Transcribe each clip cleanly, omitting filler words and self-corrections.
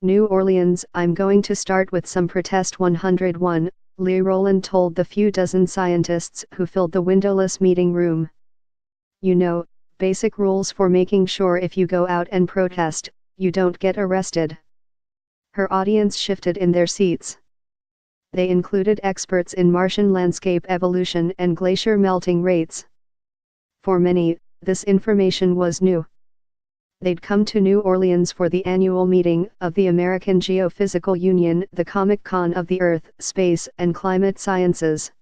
New Orleans. I'm going to start with some protest 101, Lee Rowland told the few dozen scientists who filled the windowless meeting room. You know, basic rules for making sure if you go out and protest, you don't get arrested. Her audience shifted in their seats. They included experts in Martian landscape evolution and glacier melting rates. For many, this information was new. They'd come to New Orleans for the annual meeting of the American Geophysical Union, the Comic-Con of the Earth, Space, and Climate Sciences.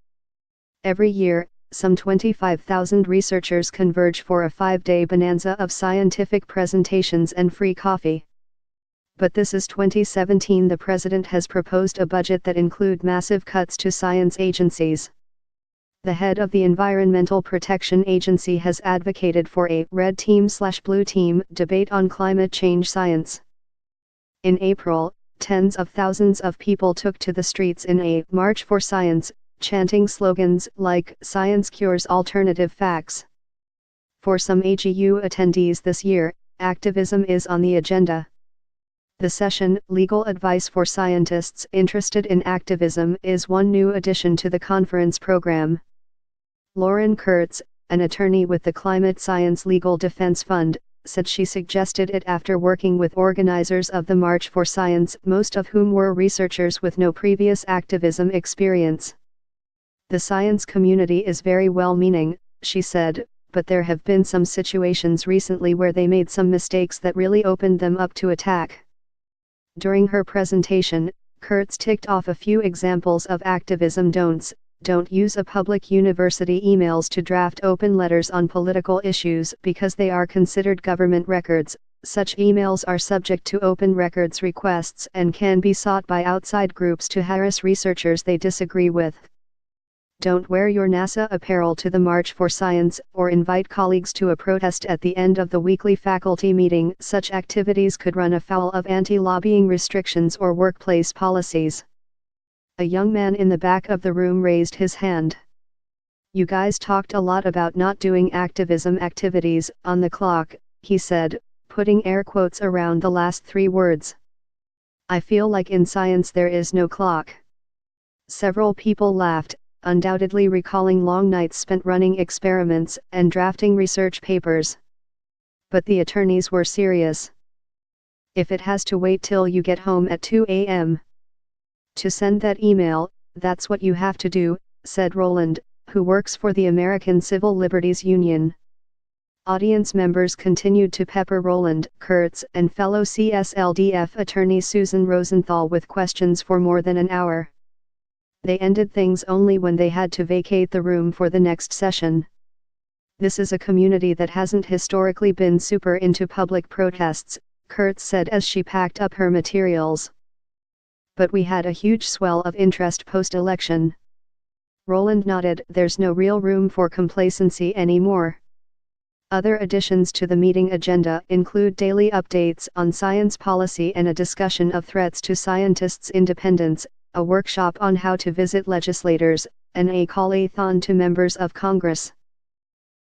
Every year, some 25,000 researchers converge for a 5-day bonanza of scientific presentations and free coffee. But this is 2017. The president has proposed a budget that include massive cuts to science agencies. The head of the Environmental Protection Agency has advocated for a red team/blue team debate on climate change science. In April, tens of thousands of people took to the streets in a March for Science, chanting slogans like "Science cures alternative facts." For some AGU attendees this year, activism is on the agenda. The session, Legal Advice for Scientists Interested in Activism, is one new addition to the conference program. Lauren Kurtz, an attorney with the Climate Science Legal Defense Fund, said she suggested it after working with organizers of the March for Science, most of whom were researchers with no previous activism experience. The science community is very well-meaning, she said, but there have been some situations recently where they made some mistakes that really opened them up to attack. During her presentation, Kurtz ticked off a few examples of activism don'ts. Don't use a public university emails to draft open letters on political issues because they are considered government records. Such emails are subject to open records requests and can be sought by outside groups to harass researchers they disagree with. Don't wear your NASA apparel to the March for Science or invite colleagues to a protest at the end of the weekly faculty meeting. Such activities could run afoul of anti-lobbying restrictions or workplace policies. A young man in the back of the room raised his hand. You guys talked a lot about not doing activism activities on the clock, he said, putting air quotes around the last 3 words. I feel like in science there is no clock. Several people laughed, undoubtedly recalling long nights spent running experiments and drafting research papers. But the attorneys were serious. If it has to wait till you get home at 2 a.m. to send that email, that's what you have to do, said Rowland, who works for the American Civil Liberties Union. Audience members continued to pepper Rowland, Kurtz, and fellow CSLDF attorney Susan Rosenthal with questions for more than an hour. They ended things only when they had to vacate the room for the next session. This is a community that hasn't historically been super into public protests, Kurtz said as she packed up her materials. But we had a huge swell of interest post-election. Rowland nodded. There's no real room for complacency anymore. Other additions to the meeting agenda include daily updates on science policy and a discussion of threats to scientists' independence, a workshop on how to visit legislators, and a call-a-thon to members of Congress.